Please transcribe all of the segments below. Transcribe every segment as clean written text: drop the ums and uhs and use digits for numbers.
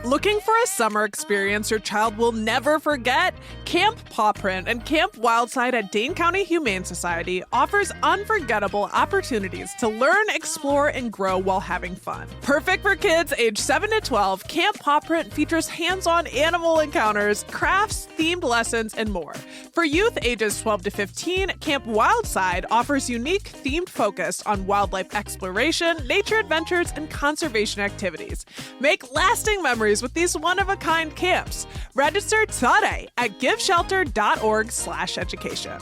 Looking for a summer experience your child will never forget? Camp Paw Print and Camp Wildside at Dane County Humane Society offers unforgettable opportunities to learn, explore, and grow while having fun. Perfect for kids age 7 to 12, Camp Paw Print features hands-on animal encounters, crafts, themed lessons, and more. For youth ages 12 to 15, Camp Wildside offers unique themed focus on wildlife exploration, nature adventures, and conservation activities. Make lasting memories with these one-of-a-kind camps. Register today at giveshelter.org/education.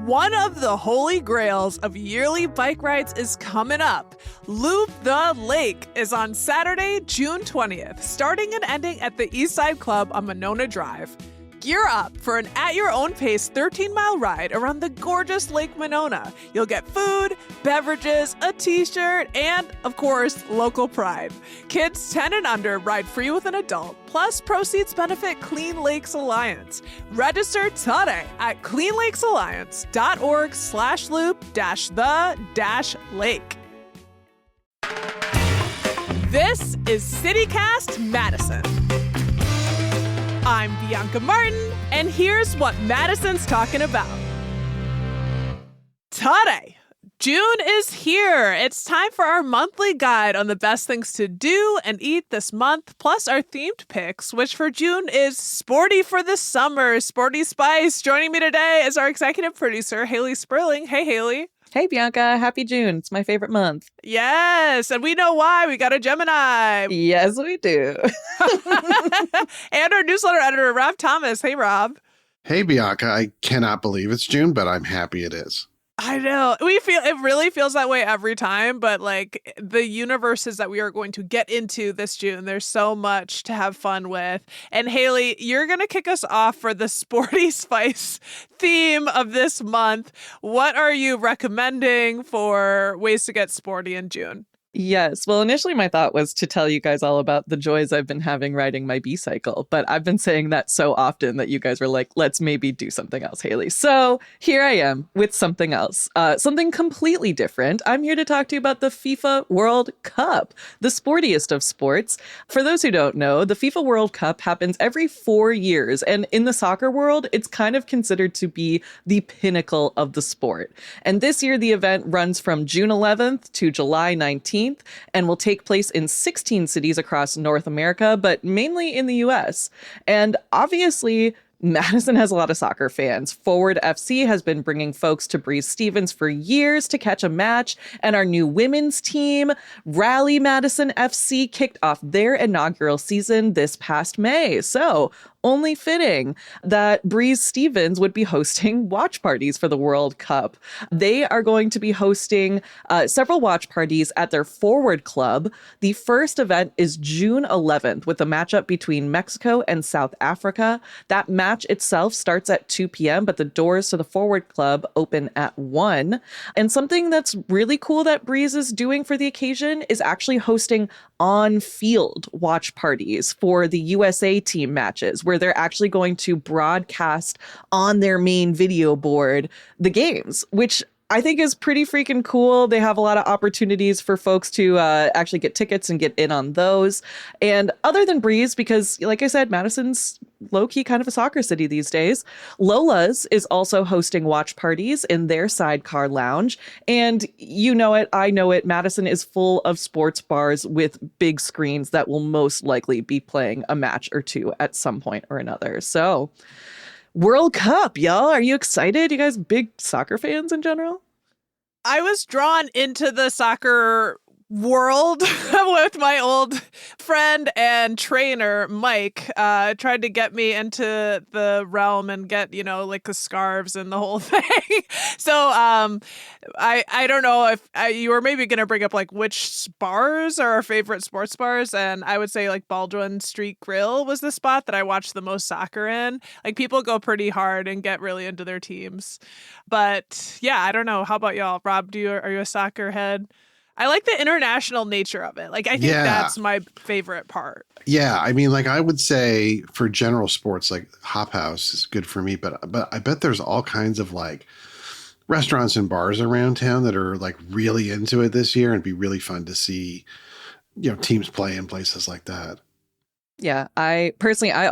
One of the holy grails of yearly bike rides is coming up. Loop the Lake is on Saturday, June 20th, starting and ending at the Eastside Club on Monona Drive. Gear up for an at-your-own-pace 13-mile ride around the gorgeous Lake Monona. You'll get food, beverages, a t-shirt, and, of course, local pride. Kids 10 and under ride free with an adult, plus proceeds benefit Clean Lakes Alliance. Register today at cleanlakesalliance.org/loop-the-lake. This is CityCast Madison. I'm Bianca Martin, and here's what Madison's talking about. Today, June is here. It's time for our monthly guide on the best things to do and eat this month, plus our themed picks, which for June is Sporty for the Summer, Sporty Spice. Joining me today is our executive producer, Haley Sperling. Hey, Haley. Hey, Bianca. Happy June. It's my favorite month. Yes, and we know why. We got a Gemini. Yes, we do. And our newsletter editor, Rob Thomas. Hey, Rob. Hey, Bianca. I cannot believe it's June, but I'm happy it is. I know. It really feels that way every time, but like the universes that we are going to get into this June, there's so much to have fun with. And Haley, you're going to kick us off for the Sporty Spice theme of this month. What are you recommending for ways to get sporty in June? Yes. Well, initially my thought was to tell you guys all about the joys I've been having riding my B-cycle, but I've been saying that so often that you guys were like, let's maybe do something else, Haley. So here I am with something else, something completely different. I'm here to talk to you about the FIFA World Cup, the sportiest of sports. For those who don't know, the FIFA World Cup happens every 4 years, and in the soccer world, it's kind of considered to be the pinnacle of the sport. And this year, the event runs from June 11th to July 19th. And will take place in 16 cities across North America, but mainly in the US. And obviously, Madison has a lot of soccer fans. Forward FC has been bringing folks to Breeze Stevens for years to catch a match, and our new women's team, Rally Madison FC, kicked off their inaugural season this past May. So only fitting that Breeze Stevens would be hosting watch parties for the World Cup. They are going to be hosting several watch parties at their Forward Club. The first event is June 11th with a matchup between Mexico and South Africa. That match itself starts at 2 p.m., but the doors to the Forward Club open at 1. And something that's really cool that Breeze is doing for the occasion is actually hosting on-field watch parties for the USA team matches, where they're actually going to broadcast on their main video board the games, which I think is pretty freaking cool. They have a lot of opportunities for folks to actually get tickets and get in on those. And other than Breeze, because like I said, Madison's low-key kind of a soccer city these days, Lola's is also hosting watch parties in their sidecar lounge. And you know it, I know it, Madison is full of sports bars with big screens that will most likely be playing a match or two at some point or another. So World Cup, y'all. Are you excited? You guys big soccer fans in general? I was drawn into the soccer world with my old friend and trainer, Mike, tried to get me into the realm and get, like the scarves and the whole thing. So I don't know if you were maybe going to bring up like which bars are our favorite sports bars. And I would say like Baldwin Street Grill was the spot that I watched the most soccer in. Like people go pretty hard and get really into their teams. But yeah, I don't know. How about y'all? Rob, are you a soccer head? I like the international nature of it. Like, I think that's my favorite part. Yeah. I mean, like I would say for general sports, like Hop House is good for me, but I bet there's all kinds of like restaurants and bars around town that are like really into it this year and be really fun to see teams play in places like that. Yeah, I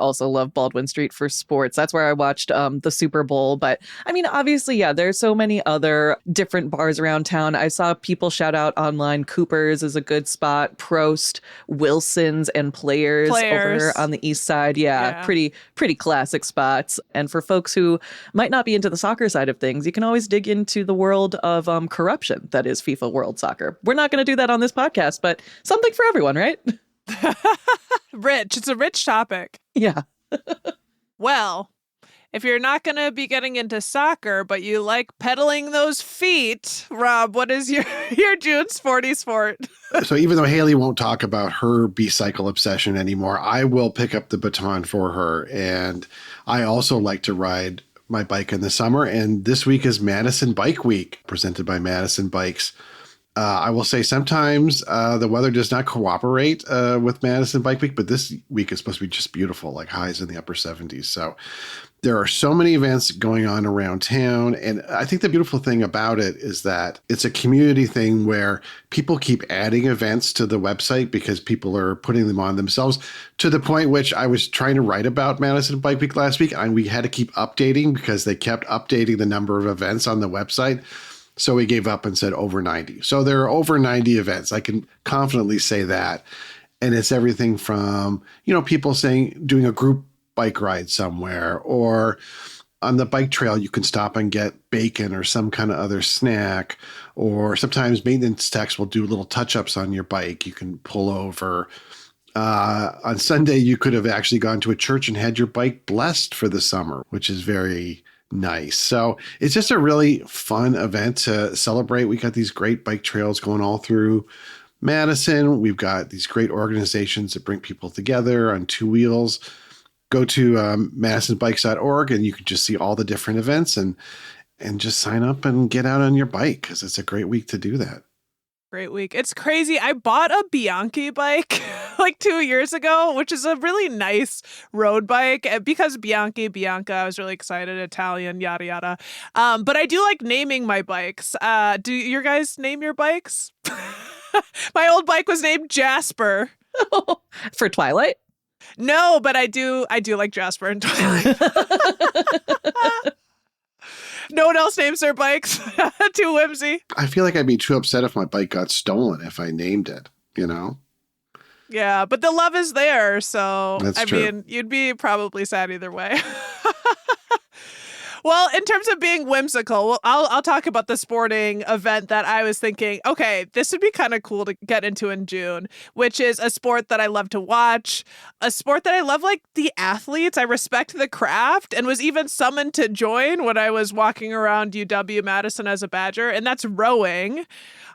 also love Baldwin Street for sports. That's where I watched the Super Bowl. But I mean, obviously, yeah, there's so many other different bars around town. I saw people shout out online. Cooper's is a good spot. Prost, Wilson's, and Players over on the east side. Yeah, pretty classic spots. And for folks who might not be into the soccer side of things, you can always dig into the world of corruption that is FIFA World Soccer. We're not going to do that on this podcast, but something for everyone, right? Rich. It's a rich topic. Yeah. Well, if you're not going to be getting into soccer, but you like pedaling those feet, Rob, what is your June sporty sport? So even though Haley won't talk about her B-cycle obsession anymore, I will pick up the baton for her. And I also like to ride my bike in the summer. And this week is Madison Bike Week, presented by Madison Bikes. I will say sometimes the weather does not cooperate with Madison Bike Week, but this week is supposed to be just beautiful, like highs in the upper 70s. So there are so many events going on around town. And I think the beautiful thing about it is that it's a community thing where people keep adding events to the website because people are putting them on themselves, to the point which I was trying to write about Madison Bike Week last week, and we had to keep updating because they kept updating the number of events on the website. So we gave up and said over 90. So there are over 90 events. I can confidently say that. And it's everything from, people saying doing a group bike ride somewhere, or on the bike trail, you can stop and get bacon or some kind of other snack. Or sometimes maintenance techs will do little touch-ups on your bike. You can pull over. On Sunday, you could have actually gone to a church and had your bike blessed for the summer, which is very nice. So it's just a really fun event to celebrate. We got these great bike trails going all through Madison. We've got these great organizations that bring people together on two wheels. Go to madisonbikes.org and you can just see all the different events and just sign up and get out on your bike, because it's a great week to do that. Great week. It's crazy. I bought a Bianchi bike like 2 years ago, which is a really nice road bike, because Bianca, I was really excited, Italian, yada, yada. But I do like naming my bikes. Do your guys name your bikes? My old bike was named Jasper. For Twilight? No, but I do like Jasper and Twilight. No one else names their bikes. Too whimsy. I feel like I'd be too upset if my bike got stolen if I named it, Yeah, but the love is there. So, That's true. mean, you'd be probably sad either way. Well, in terms of being whimsical, I'll talk about the sporting event that I was thinking, okay, this would be kind of cool to get into in June, which is a sport that I love to watch, a sport that I love, like the athletes. I respect the craft and was even summoned to join when I was walking around UW-Madison as a Badger, and that's rowing.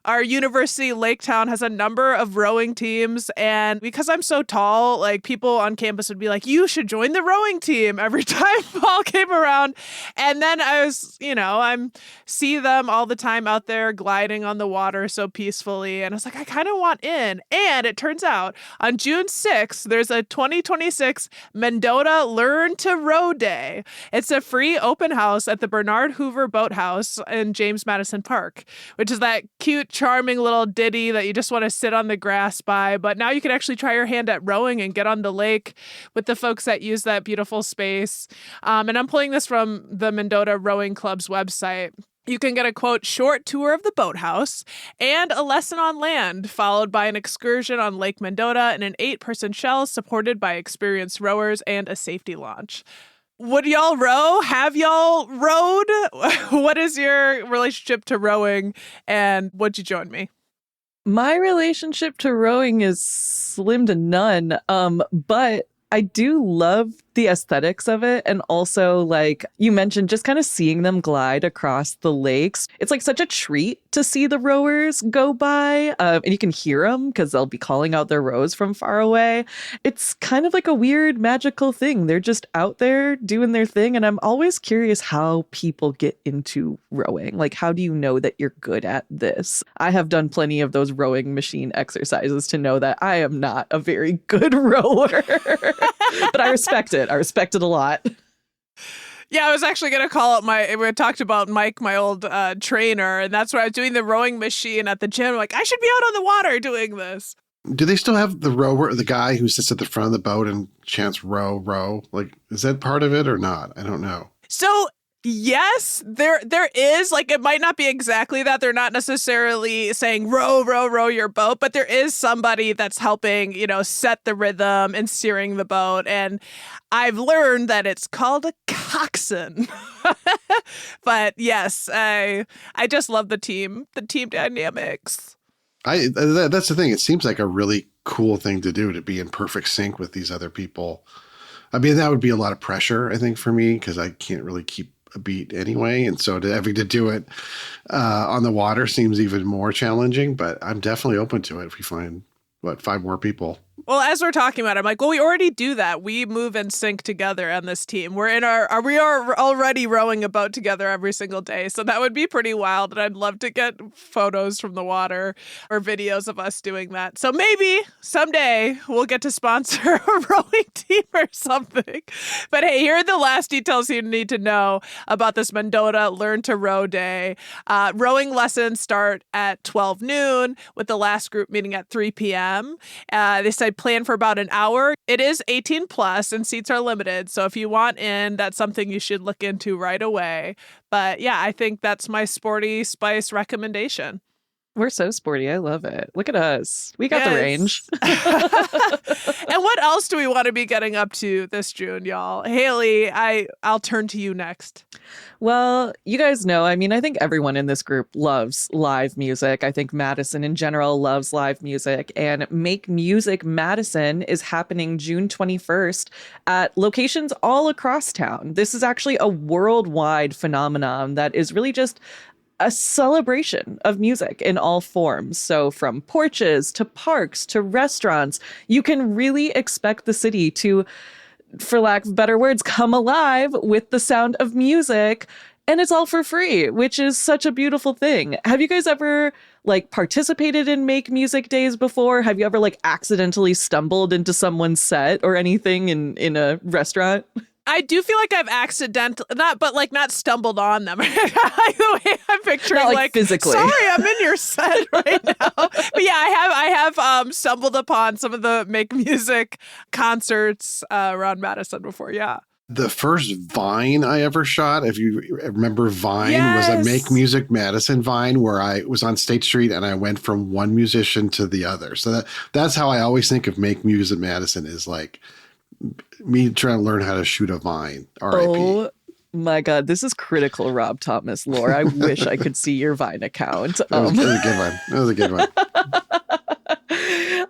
Our university, Lake Town, has a number of rowing teams, and because I'm so tall, like people on campus would be like, you should join the rowing team every time fall came around. And then I was, I'm see them all the time out there gliding on the water so peacefully, and I was like, I kind of want in. And it turns out on June 6th, there's a 2026 Mendota Learn to Row Day. It's a free open house at the Bernard Hoover Boathouse in James Madison Park, which is that cute, charming little ditty that you just want to sit on the grass by. But now you can actually try your hand at rowing and get on the lake with the folks that use that beautiful space. And I'm pulling this from the Mendota Rowing Club's website. You can get a, quote, short tour of the boathouse and a lesson on land, followed by an excursion on Lake Mendota and an 8-person shell supported by experienced rowers and a safety launch. Would y'all row? Have y'all rowed? What is your relationship to rowing, and would you join me? My relationship to rowing is slim to none, but I do love the aesthetics of it. And also, like you mentioned, just kind of seeing them glide across the lakes. It's like such a treat to see the rowers go by. And you can hear them because they'll be calling out their rows from far away. It's kind of like a weird magical thing. They're just out there doing their thing. And I'm always curious how people get into rowing. Like, how do you know that you're good at this? I have done plenty of those rowing machine exercises to know that I am not a very good rower. But I respect it. I respect it a lot. Yeah, I was actually going to call up we talked about Mike, my old trainer, and that's where I was doing the rowing machine at the gym. Like, I should be out on the water doing this. Do they still have the rower, the guy who sits at the front of the boat and chants row, row? Like, is that part of it or not? I don't know. So yes, there is, like, it might not be exactly that. They're not necessarily saying row, row, row your boat, but there is somebody that's helping, set the rhythm and steering the boat. And I've learned that it's called a coxswain. But yes, I just love the team dynamics. That's the thing. It seems like a really cool thing to do, to be in perfect sync with these other people. I mean, that would be a lot of pressure, I think, for me, because I can't really keep a beat anyway. And so having to do it on the water seems even more challenging, but I'm definitely open to it if we find, 5 more people. Well, as we're talking about it, I'm like, well, we already do that. We move and sync together on this team. We are already rowing a boat together every single day. So that would be pretty wild. And I'd love to get photos from the water or videos of us doing that. So maybe someday we'll get to sponsor a rowing team or something. But hey, here are the last details you need to know about this Mendota Learn to Row Day. Rowing lessons start at 12 noon with the last group meeting at 3 p.m. They said plan for about an hour. It is 18 plus and seats are limited. So if you want in, that's something you should look into right away. But yeah, I think that's my sporty spice recommendation. We're so sporty. I love it. Look at us. We got the range. And what else do we want to be getting up to this June, y'all? Haley, I'll turn to you next. Well, you guys know, I mean, I think everyone in this group loves live music. I think Madison in general loves live music. And Make Music Madison is happening June 21st at locations all across town. This is actually a worldwide phenomenon that is really just a celebration of music in all forms. So from porches to parks to restaurants, you can really expect the city to, for lack of better words, come alive with the sound of music. And it's all for free, which is such a beautiful thing. Have you guys ever participated in Make Music Days before? Have you ever accidentally stumbled into someone's set or anything in a restaurant? I do feel like I've not stumbled on them. The way I'm picturing, not physically. Sorry, I'm in your set right now. But yeah, I have stumbled upon some of the Make Music concerts around Madison before. Yeah. The first Vine I ever shot, if you remember Vine, yes, was a Make Music Madison Vine where I was on State Street and I went from one musician to the other. So that's how I always think of Make Music Madison, is me trying to learn how to shoot a Vine. R.I.P. Oh my God, this is critical Rob Thomas lore. I wish I could see your Vine account. That was a good one. That was a good one.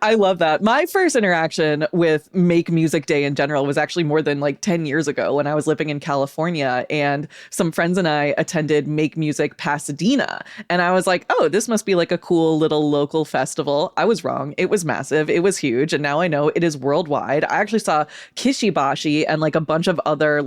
I love that. My first interaction with Make Music Day in general was actually more than 10 years ago when I was living in California, and some friends and I attended Make Music Pasadena. And I was like, oh, this must be a cool little local festival. I was wrong. It was massive. It was huge. And now I know it is worldwide. I actually saw Kishibashi and a bunch of other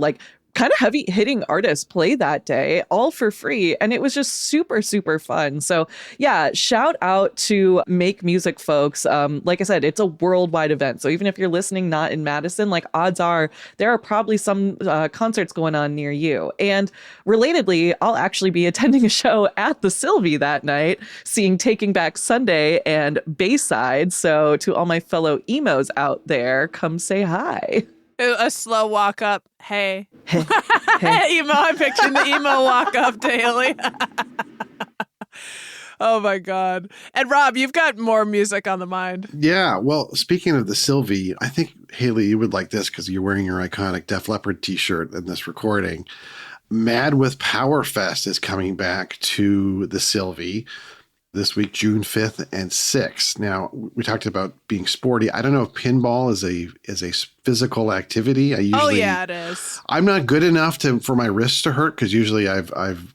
kind of heavy hitting artists play that day, all for free. And it was just super, super fun. So yeah, shout out to Make Music folks. Like I said, it's a worldwide event. So even if you're listening not in Madison, odds are there are probably some concerts going on near you. And relatedly, I'll actually be attending a show at the Sylvie that night, seeing Taking Back Sunday and Bayside. So to all my fellow emos out there, come say hi. A slow walk up. Hey. Hey. Emo. I'm picturing the emo walk up daily. Oh my God. And Rob, you've got more music on the mind. Yeah. Well, speaking of the Sylvie, I think, Haley, you would like this because you're wearing your iconic Def Leppard t-shirt in this recording. Mad with Power Fest is coming back to the Sylvie this week, June 5th and 6th. Now, we talked about being sporty. I don't know if pinball is a physical activity. It is. I'm not good enough for my wrists to hurt, because usually I've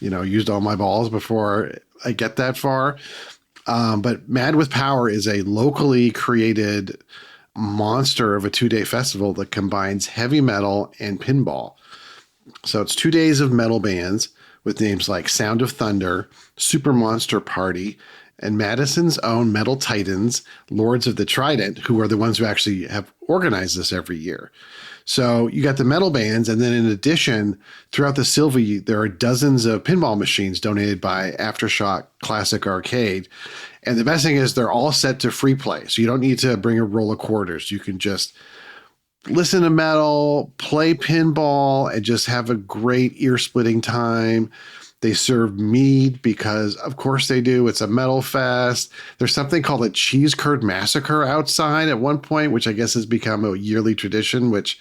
used all my balls before I get that far. But Mad with Power is a locally created monster of a 2-day festival that combines heavy metal and pinball. So it's 2 days of metal bands with names like Sound of Thunder, Super Monster Party, and Madison's own Metal Titans, Lords of the Trident, who are the ones who actually have organized this every year. So you got the metal bands, and then in addition, throughout the Sylvie, there are dozens of pinball machines donated by Aftershock Classic Arcade. And the best thing is they're all set to free play. So you don't need to bring a roll of quarters. You can just listen to metal, play pinball, and just have a great ear-splitting time. They serve mead because, of course, they do. It's a metal fest. There's something called a cheese curd massacre outside at one point, which I guess has become a yearly tradition, which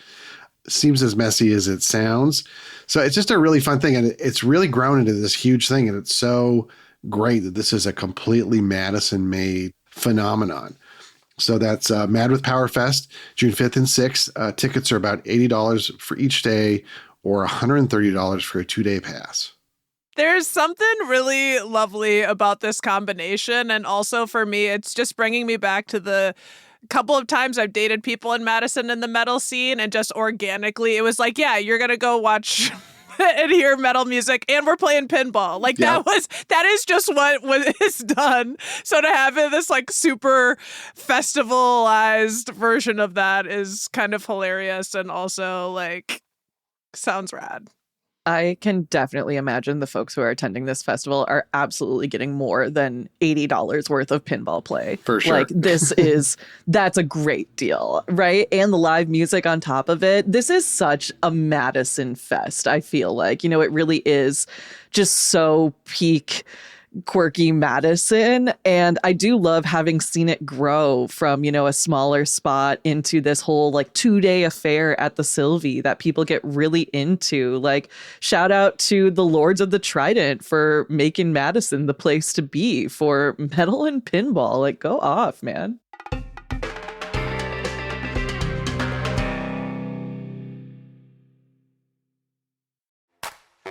seems as messy as it sounds. So it's just a really fun thing. And it's really grown into this huge thing. And it's so great that this is a completely Madison-made phenomenon. So that's Mad with Power Fest, June 5th and 6th. Tickets are about $80 for each day or $130 for a 2-day pass. There's something really lovely about this combination. And also for me, it's just bringing me back to the couple of times I've dated people in Madison in the metal scene, and just organically, it was like, yeah, you're going to go watch and hear metal music, and we're playing pinball. Like that is just what is done. So to have it, this like super festivalized version of that is kind of hilarious, and also like sounds rad. I can definitely imagine the folks who are attending this festival are absolutely getting more than $80 worth of pinball play. For sure. Like that's a great deal, right? And the live music on top of it. This is such a Madison fest, I feel like. It really is just so peak quirky Madison. And I do love having seen it grow from, a smaller spot into this whole like 2-day affair at the Sylvie that people get really into. Like, shout out to the Lords of the Trident for making Madison the place to be for metal and pinball. Like, go off, man.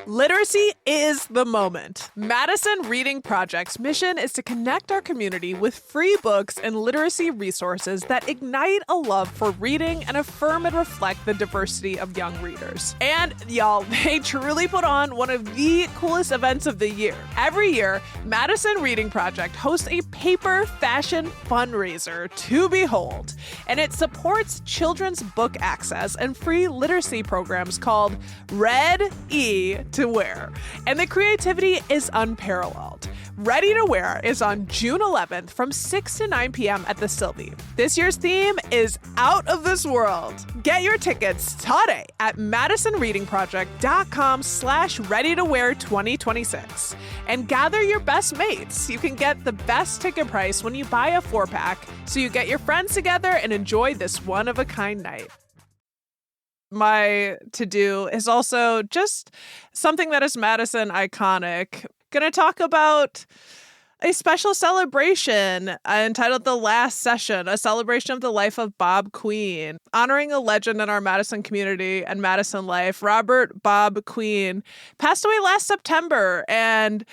Literacy is the moment. Madison Reading Project's mission is to connect our community with free books and literacy resources that ignite a love for reading and affirm and reflect the diversity of young readers. And y'all, they truly put on one of the coolest events of the year. Every year, Madison Reading Project hosts a paper fashion fundraiser to behold, and it supports children's book access and free literacy programs called Red E to Wear. And the creativity is unparalleled. Ready to Wear is on June 11th from 6 to 9 p.m. at the Sylvie. This year's theme is Out of This World. Get your tickets today at madisonreadingproject.com/readytowear2026 and gather your best mates. You can get the best ticket price when you buy a 4-pack, so you get your friends together and enjoy this one-of-a-kind night. My to-do is also just something that is Madison iconic. Gonna talk about a special celebration entitled The Last Session, a celebration of the life of Bob Queen, honoring a legend in our Madison community and Madison life. Robert Bob Queen passed away last September, and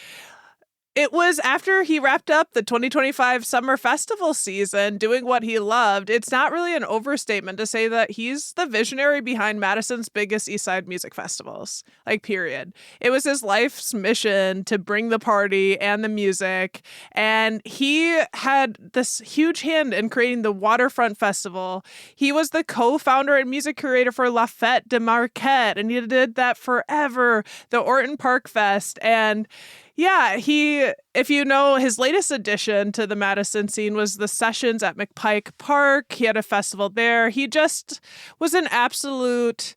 it was after he wrapped up the 2025 summer festival season doing what he loved. It's not really an overstatement to say that he's the visionary behind Madison's biggest East Side music festivals, like, period. It was his life's mission to bring the party and the music, and he had this huge hand in creating the Waterfront Festival. He was the co-founder and music curator for La Fête de Marquette, and he did that forever, the Orton Park Fest, and yeah, if you know, his latest addition to the Madison scene was the Sessions at McPike Park. He had a festival there. He just was an absolute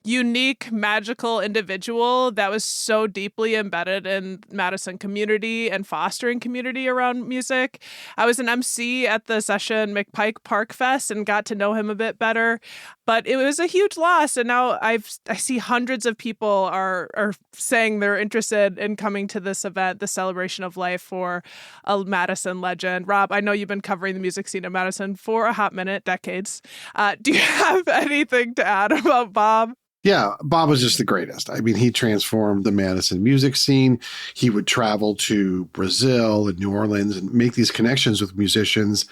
unique, magical individual that was so deeply embedded in Madison community and fostering community around music. I was an MC at the Session McPike Park Fest and got to know him a bit better, but it was a huge loss. And now I see hundreds of people are saying they're interested in coming to this event, the celebration of life for a Madison legend. Rob, I know you've been covering the music scene in Madison for a hot minute, decades. Do you have anything to add about Bob? Yeah, Bob was just the greatest. I mean, he transformed the Madison music scene. He would travel to Brazil and New Orleans and make these connections with musicians,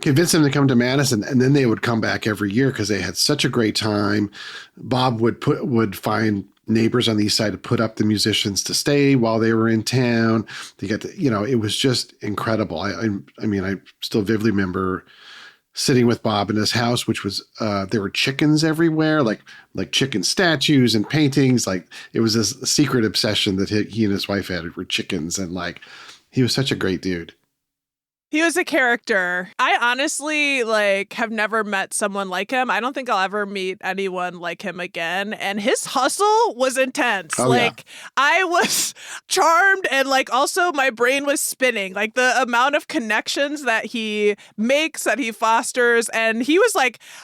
convince them to come to Madison, and then they would come back every year because they had such a great time. Bob would find neighbors on the east side to put up the musicians to stay while they were in town. They got to, it was just incredible. I mean, I still vividly remember sitting with Bob in his house, which was there were chickens everywhere, like chicken statues and paintings. Like it was this secret obsession that he and his wife had for chickens, and like he was such a great dude. He was a character. I honestly have never met someone like him. I don't think I'll ever meet anyone like him again. And his hustle was intense. Yeah. I was charmed, and also my brain was spinning. The amount of connections that he makes, that he fosters, and he was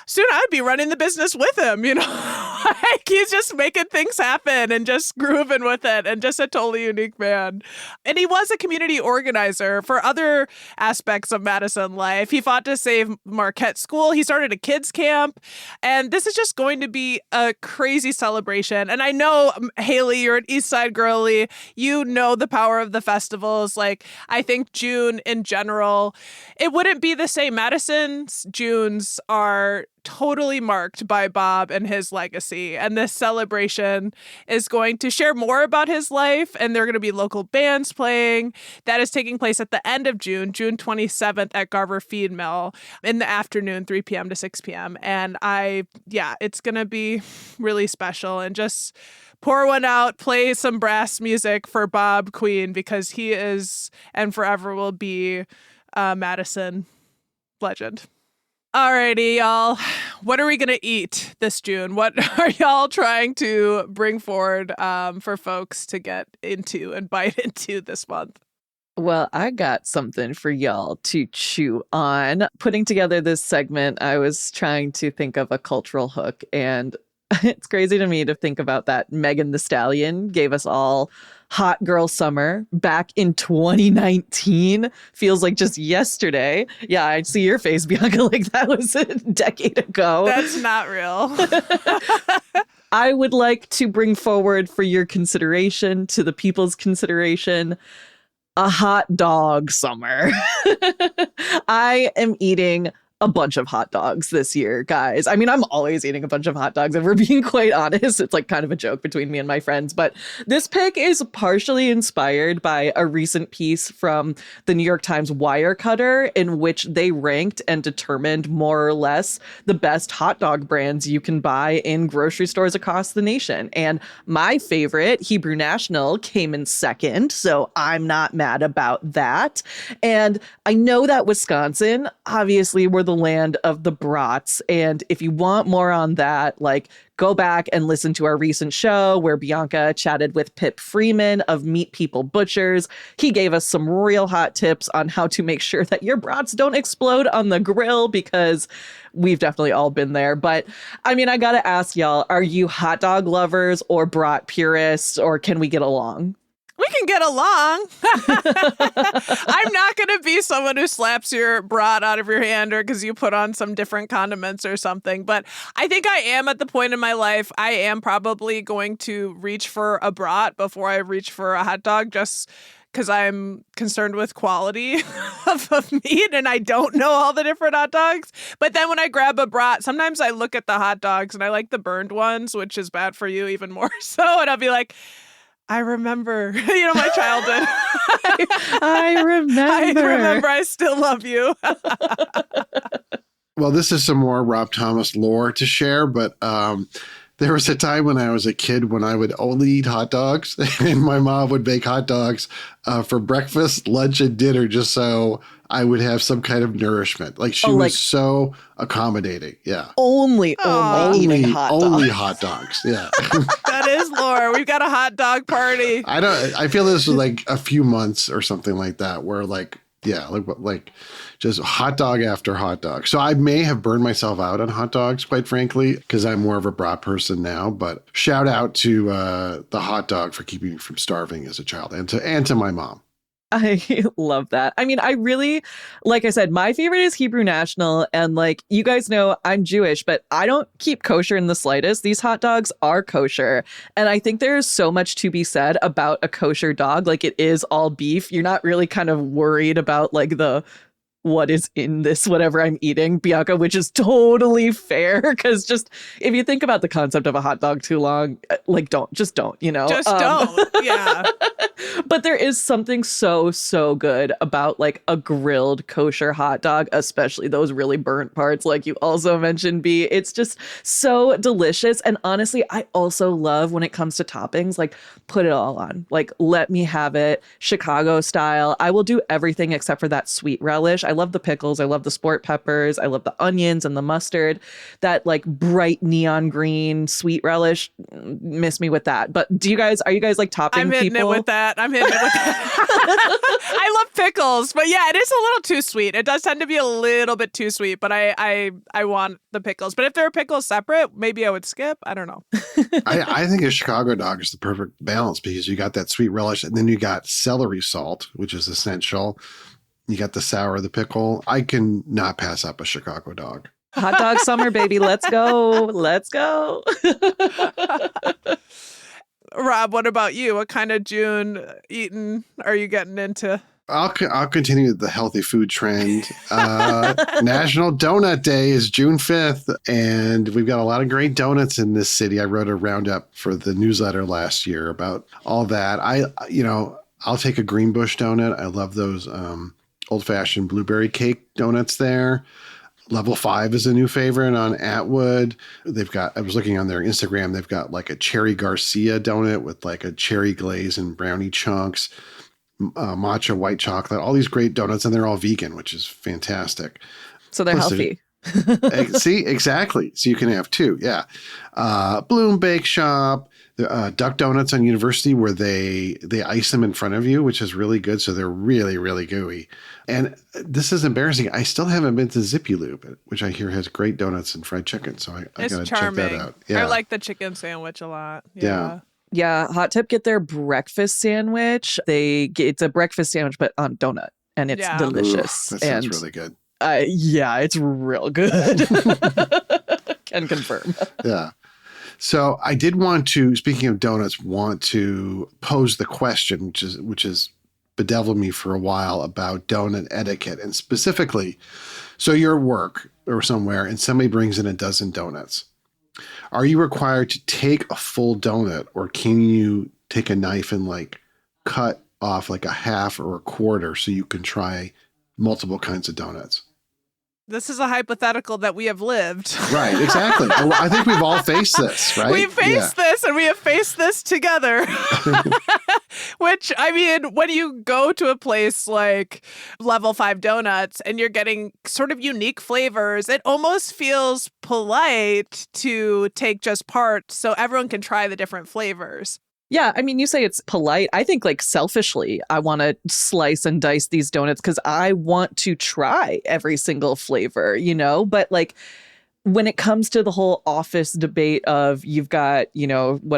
soon I'd be running the business with him, he's just making things happen and just grooving with it, and just a totally unique man. And he was a community organizer for other aspects of Madison life. He fought to save Marquette School. He started a kids camp. And this is just going to be a crazy celebration. And I know, Haley, you're an East Side girly. You know the power of the festivals. I think June in general, it wouldn't be the same. Madison's Junes are totally marked by Bob and his legacy. And this celebration is going to share more about his life. And there are going to be local bands playing. That is taking place at the end of June, June 27th at Garver Feed Mill in the afternoon, 3 p.m. to 6 p.m. And it's going to be really special. And just pour one out, play some brass music for Bob Queen, because he is and forever will be a Madison legend. Alrighty, y'all. What are we going to eat this June? What are y'all trying to bring forward for folks to get into and bite into this month? Well, I got something for y'all to chew on. Putting together this segment, I was trying to think of a cultural hook, and it's crazy to me to think about that. Megan Thee Stallion gave us all Hot Girl Summer back in 2019. Feels like just yesterday. Yeah, I see your face, Bianca, like that was a decade ago. That's not real. I would like to bring forward for your consideration, to the people's consideration, a hot dog summer. I am eating a bunch of hot dogs this year, guys. I mean, I'm always eating a bunch of hot dogs, if we're being quite honest. It's kind of a joke between me and my friends. But this pick is partially inspired by a recent piece from the New York Times Wirecutter, in which they ranked and determined more or less the best hot dog brands you can buy in grocery stores across the nation. And my favorite, Hebrew National, came in second. So I'm not mad about that. And I know that Wisconsin, obviously, we're the land of the brats. And if you want more on that, go back and listen to our recent show where Bianca chatted with Pip Freeman of Meat People Butchers. He gave us some real hot tips on how to make sure that your brats don't explode on the grill, because we've definitely all been there. But I mean, I gotta ask y'all, are you hot dog lovers or brat purists, or can we get along? We can get along. I'm not going to be someone who slaps your brat out of your hand, or because you put on some different condiments or something. But I think I am at the point in my life, I am probably going to reach for a brat before I reach for a hot dog, just because I'm concerned with quality of meat and I don't know all the different hot dogs. But then when I grab a brat, sometimes I look at the hot dogs and I like the burned ones, which is bad for you even more so. And I'll be like, I remember, my childhood. I remember. I still love you. Well, this is some more Rob Thomas lore to share, but there was a time when I was a kid when I would only eat hot dogs, and my mom would make hot dogs for breakfast, lunch, and dinner, just so I would have some kind of nourishment. She was so accommodating. Yeah. Only eating hot dogs. Only hot dogs. Yeah. That is lore. We've got a hot dog party. I feel this was a few months or something like that, where just hot dog after hot dog. So I may have burned myself out on hot dogs, quite frankly, because I'm more of a brat person now. But shout out to the hot dog for keeping me from starving as a child, and to my mom. I love that. I mean, I really, like I said, my favorite is Hebrew National. And you guys know I'm Jewish, but I don't keep kosher in the slightest. These hot dogs are kosher. And I think there's so much to be said about a kosher dog. It is all beef. You're not really kind of worried about what is in this, whatever I'm eating, Bianca, which is totally fair. Because just if you think about the concept of a hot dog too long, don't. Just don't. Yeah. But there is something so good about like a grilled kosher hot dog, especially those really burnt parts, like you also mentioned, B. It's just so delicious. And honestly, I also love when it comes to toppings, like put it all on. Like, let me have it Chicago style. I will do everything except for that sweet relish. I love the pickles. I love the sport peppers. I love the onions and the mustard. That like bright neon green sweet relish, miss me with that. But are you guys like topping I'm hitting people? it with that. I'm hitting it with that. I love pickles, but yeah, it is a little too sweet. It does tend to be a little bit too sweet, but I want the pickles. But if there are pickles separate, maybe I would skip. I don't know. I think a Chicago dog is the perfect balance because you got that sweet relish and then you got celery salt, which is essential. You got the sour of the pickle. I can not pass up a Chicago dog. Hot dog summer, baby. Let's go. Let's go. Rob, what about you? What kind of June eating are you getting into? I'll continue the healthy food trend. National Donut Day is June 5th, and we've got a lot of great donuts in this city. I wrote a roundup for the newsletter last year about all that. I'll take a Greenbush donut. I love those old-fashioned blueberry cake donuts there. Level 5 is a new favorite on Atwood. I was looking on their Instagram, they've got like a Cherry Garcia donut with like a cherry glaze and brownie chunks, matcha white chocolate, all these great donuts, and they're all vegan, which is fantastic. So they're healthy. See, exactly. So you can have two. Yeah. Bloom Bake Shop, Duck Donuts on University, where they ice them in front of you, which is really good. So they're really, really gooey. And this is embarrassing. I still haven't been to Zippy Loop, which I hear has great donuts and fried chicken. So I got to check that out. Yeah. I like the chicken sandwich a lot. Yeah. Yeah. Hot tip, get their breakfast sandwich. It's a breakfast sandwich, but on donut. And it's delicious. Ooh, that sounds really good. Yeah, it's real good. Can confirm. Yeah. So I did want to, speaking of donuts, pose the question, which has bedeviled me for a while, about donut etiquette. And specifically, so you're at work or somewhere and somebody brings in a dozen donuts. Are you required to take a full donut, or can you take a knife and like cut off like a half or a quarter so you can try multiple kinds of donuts? This is a hypothetical that we have lived. Right, exactly. I think we've all faced this, right? We've faced this, and we have faced this together. Which, I mean, when you go to a place like Level 5 Donuts and you're getting sort of unique flavors, it almost feels polite to take just part so everyone can try the different flavors. Yeah, I mean, you say it's polite. I think like selfishly, I want to slice and dice these donuts because I want to try every single flavor, but like when it comes to the whole office debate of you've got, 12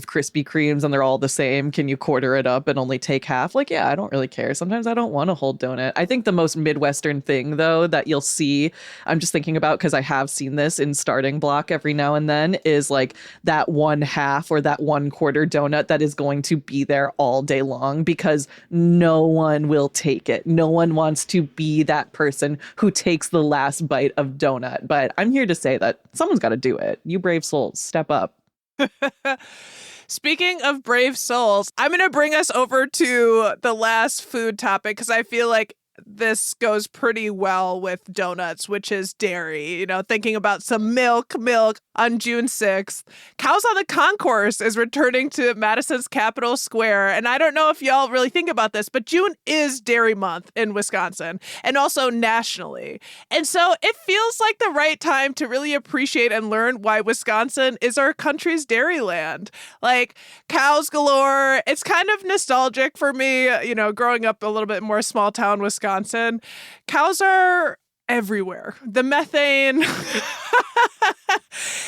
Krispy Kremes and they're all the same. Can you quarter it up and only take half? Like, yeah, I don't really care. Sometimes I don't want a whole donut. I think the most Midwestern thing, though, that you'll see, I'm just thinking about because I have seen this in Starting Block every now and then, is like that 1/2 or that 1/4 donut that is going to be there all day long because no one will take it. No one wants to be that person who takes the last bite of donut. But I'm here to say that someone's got to do it. You brave souls, step up. Speaking of brave souls, I'm going to bring us over to the last food topic because I feel like this goes pretty well with donuts, which is dairy. Thinking about some milk on June 6th. Cows on the Concourse is returning to Madison's Capitol Square. And I don't know if y'all really think about this, but June is Dairy Month in Wisconsin and also nationally. And so it feels like the right time to really appreciate and learn why Wisconsin is our country's dairy land. Like cows galore. It's kind of nostalgic for me, growing up a little bit more small town Wisconsin. Cows are everywhere. The methane.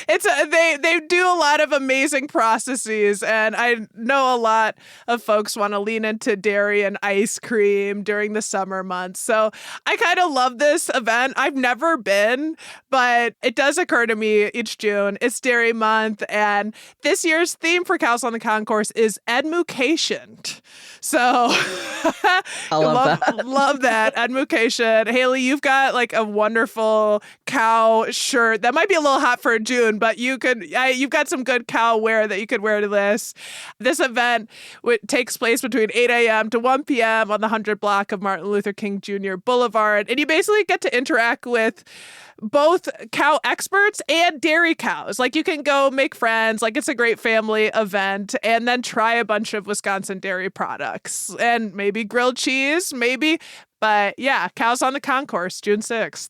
They do a lot of amazing processes, and I know a lot of folks want to lean into dairy and ice cream during the summer months. So I kind of love this event. I've never been, but it does occur to me each June. It's Dairy Month, and this year's theme for Cows on the Concourse is Edmucation. So I love that Edmucation. Haley, you've got like a wonderful cow shirt that might be a little hot for June, but you've got some good cow wear that you could wear to this. This event takes place between 8 a.m. to 1 p.m. on the 100 block of Martin Luther King Jr. Boulevard. And you basically get to interact with both cow experts and dairy cows. Like, you can go make friends. Like, it's a great family event, and then try a bunch of Wisconsin dairy products and maybe grilled cheese, maybe. But yeah, Cows on the Concourse, June 6th.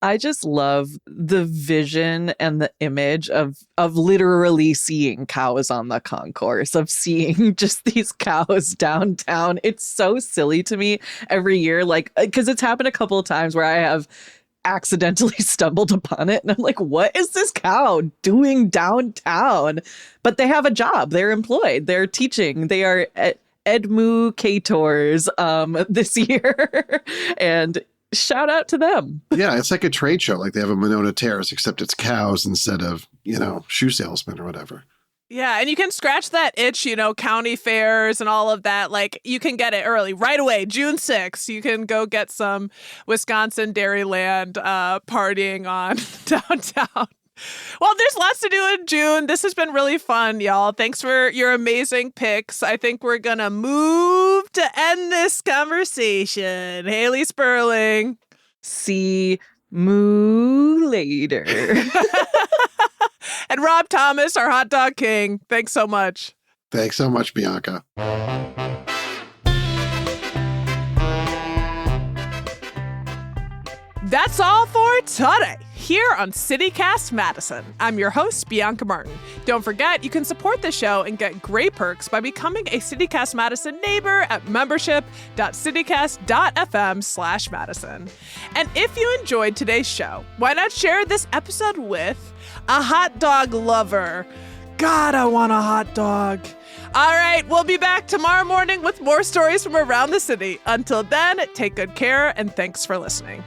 I just love the vision and the image of literally seeing cows on the concourse, of seeing just these cows downtown. It's so silly to me every year, like, because it's happened a couple of times where I have accidentally stumbled upon it and I'm like, what is this cow doing downtown? But they have a job. They're employed. They're teaching. They are educators this year. And shout out to them. Yeah, it's like a trade show. Like, they have a Monona Terrace, except it's cows instead of, shoe salesmen or whatever. Yeah, and you can scratch that itch, county fairs and all of that. Like, you can get it early, right away, June 6th. You can go get some Wisconsin Dairyland partying on downtown. Well, there's lots to do in June. This has been really fun, y'all. Thanks for your amazing picks. I think we're going to move to end this conversation. Haley Sperling. See moo later. And Rob Thomas, our hot dog king. Thanks so much. Thanks so much, Bianca. That's all for today here on CityCast Madison. I'm your host, Bianca Martin. Don't forget, you can support the show and get great perks by becoming a CityCast Madison neighbor at membership.citycast.fm/Madison. And if you enjoyed today's show, why not share this episode with a hot dog lover? God, I want a hot dog. All right, we'll be back tomorrow morning with more stories from around the city. Until then, take good care and thanks for listening.